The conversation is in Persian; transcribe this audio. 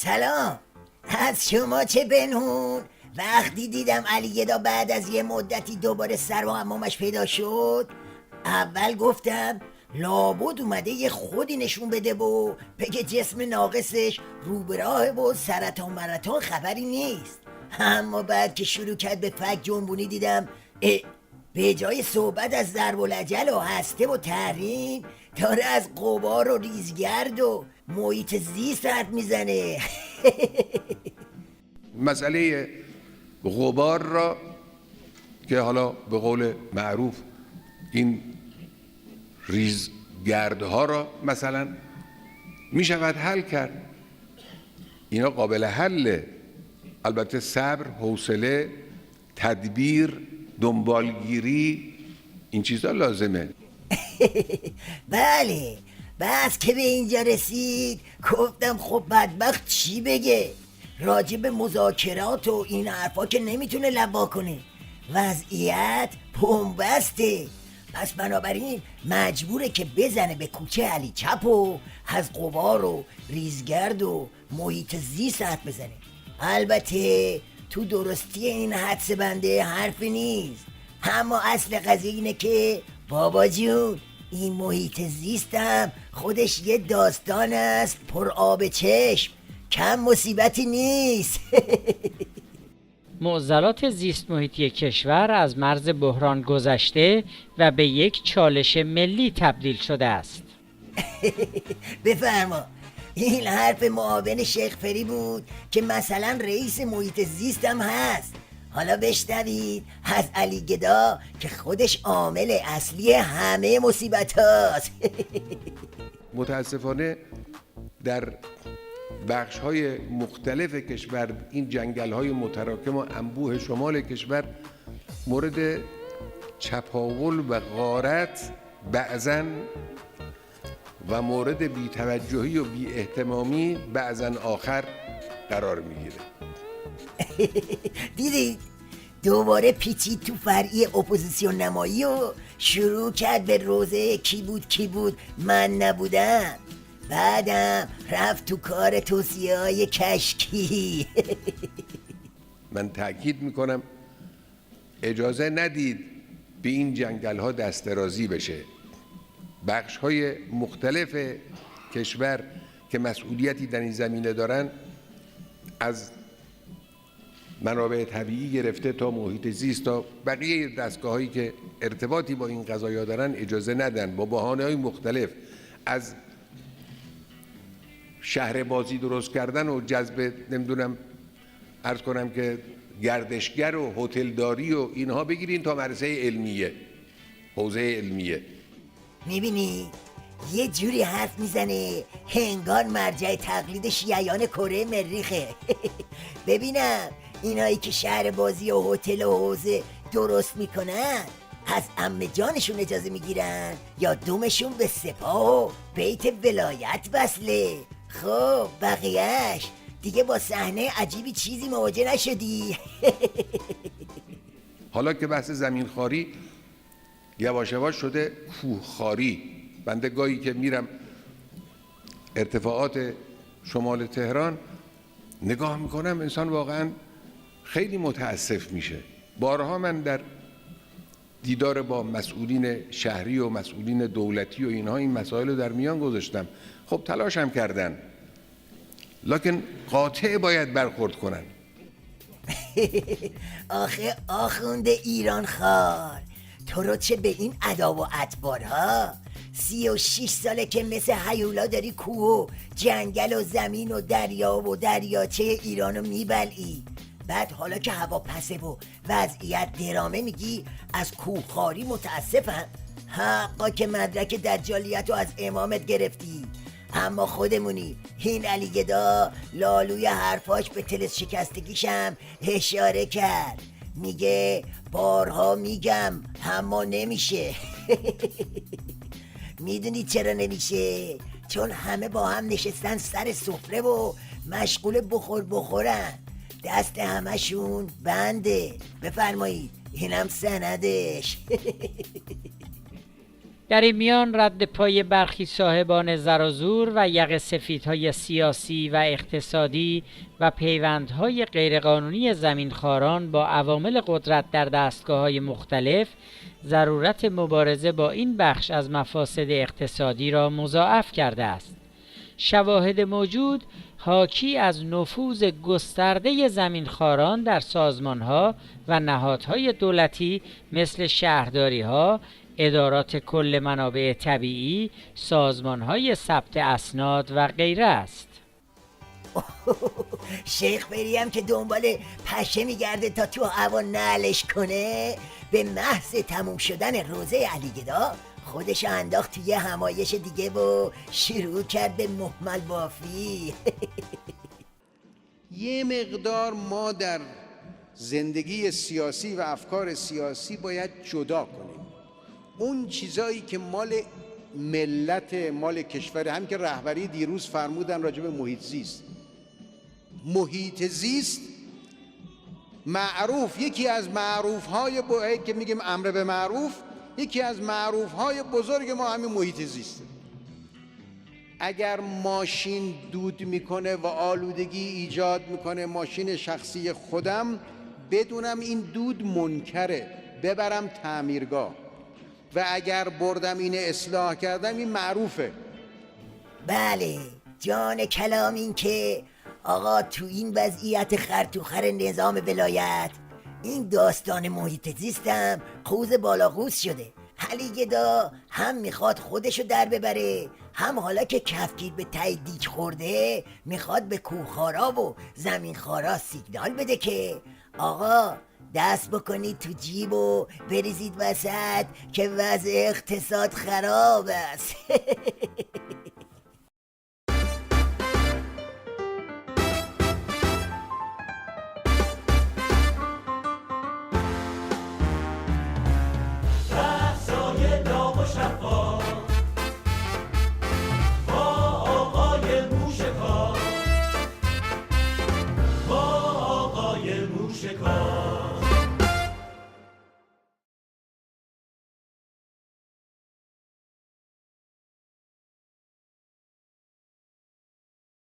سلام. از شما چه بنهون؟ وقتی دیدم علی گدا بعد از یه مدتی دوباره سر و حمامش پیدا شد، اول گفتم لابد اومده یه خودی نشون بده و بگه جسم ناقصش رو به راه و سرطان مرطان خبری نیست. اما بعد که شروع کرد به فک جنبونی دیدم به جای صحبت از ضرب العجل و هسته و تحریم داره از غبار و ریزگرد و محیط زیست حرف میزنه. مسئله غبار را که حالا به قول معروف این ریزگردها را مثلا می شود حل کرد. اینا قابل حله، البته صبر، حوصله، تدبیر، دنبالگیری، این چیزا لازمه. بله، بس که به اینجا رسید گفتم خب بدبخت چی بگه؟ راجب مذاکرات و این حرفا که نمیتونه لبا کنه، وضعیت بنبسته. پس بنابراین مجبوره که بزنه به کوچه علی چپ و از غبار و ریزگرد و محیط زیست حرف بزنه. البته تو درستی این حدس بنده حرفی نیست، اما اصل قضیه اینه که بابا جون این محیط زیستم خودش یه داستان است پر آب چشم، کم مصیبتی نیست. معضلات زیست محیطی کشور از مرز بحران گذشته و به یک چالش ملی تبدیل شده است. بفرما. این حرف معاون شیخ فری بود که مثلا رئیس محیط زیستم هست. حالا بشنوید از علی گدا که خودش عامل اصلی همه مصیبت هاست. متاسفانه در بخش‌های مختلف کشور این جنگل‌های متراکم و انبوه شمال کشور مورد چپاول و غارت بعضاً و مورد بی‌توجهی و بی‌اهتمامی بعضاً آخر قرار می‌گیره. دیدید دوباره پیچید تو فرعی اپوزیسیون نمایی و شروع کرد به روزه کی بود من نبودم. بعدم رفت تو کار توصیه های کشکی. من تأکید میکنم اجازه ندید به این جنگل ها دست درازی بشه. بخش های مختلف کشور که مسئولیتی در این زمینه دارن، از منابع طبیعی گرفته تا محیط زیست تا بقیه دستگاه هایی که ارتباطی با این قضایا دارن، اجازه ندن با بهانه های مختلف از شهر بازی درست کردن و جذب نمیدونم عرض کنم که گردشگر و هتلداری و اینها بگیرین تا مدرسه علمیه، حوزه علمیه. میبینی یه جوری حرف میزنه هنگار مرجع تقلید شیعیان کره مریخه. ببینم اینایی که شهر بازی و هتل و حوزه درست میکنن از عمه جانشون اجازه میگیرن یا دومشون به سپاه و بیت ولایت وصله؟ خب بقیهش دیگه با صحنه عجیبی چیزی مواجه نشدی؟ حالا که بحث زمین خاری یواش یواش شده کوه خاری. بنده گاهی که میرم ارتفاعات شمال تهران نگاه میکنم انسان واقعا خیلی متاسف میشه. بارها من در دیدار با مسئولین شهری و مسئولین دولتی و اینها این مسائل رو در میان گذاشتم. خب تلاش هم کردن، لکن قاطع باید برخورد کنن. آخه آخوند ایران خار، تو رو چه به این ادا و اطبارها؟ 36 ساله که مثل هیولا داری کوه و جنگل و زمین و دریا و دریاچه ایرانو میبلعی. بعد حالا که هوا پسه و وضعیت درامه میگی از کوهخواری متاسفم. حقا که مدرک دجالیت رو از امامت گرفتی، اما خودمونی. این علی گدا لالوی حرفاش به طلسم شکستگیشم اشاره کرد. میگه بارها میگم اما نمیشه. میدونی چرا نمیشه؟ چون همه با هم نشستن سر سفره و مشغول بخورن، دست همشون بنده. بفرمایید اینم سندش. در این میان رد پای برخی صاحبان زر و زور و یقه سفیدهای سیاسی و اقتصادی و پیوندهای غیرقانونی زمینخواران با عوامل قدرت در دستگاه‌های مختلف ضرورت مبارزه با این بخش از مفاسد اقتصادی را مضاعف کرده است. شواهد موجود حاکی از نفوذ گسترده زمینخواران در سازمانها و نهادهای دولتی مثل شهرداریها، ادارات کل منابع طبیعی، سازمانهای ثبت اسناد و غیره است. شیخ بریم که دنبال پشه میگرده تا تو هوا نعلش کنه، به محض تموم شدن روزه علیگدا خودش انداخت توی همایش دیگه و شروع کرد به محمل بافی. یه مقدار ما در زندگی سیاسی و افکار سیاسی باید جدا کنیم. اون چیزایی که مال ملت، مال کشور، هم که رهبری دیروز فرمودن راجع به محیط زیست. محیط زیست معروف، یکی از معروف‌های که میگیم امر به معروف، یکی از معروف‌های بزرگ ما همین محیط زیسته. اگر ماشین دود میکنه و آلودگی ایجاد میکنه، ماشین شخصی خودم، بدونم این دود منکره، ببرم تعمیرگاه و اگر بردم این اصلاح کردم این معروفه. بله جان کلام این که آقا تو این وضعیت خرطوخر نظام ولایت این داستان محیط زیستم قوز بالا قوز شده. علیگدا هم میخواد خودشو در ببره، هم حالا که کفگیر به ته دیگ خورده میخواد به کوهخارا و زمینخوارا سیگنال بده که آقا دست بکنید تو جیب و بریزید وسط که وضع اقتصاد خراب است.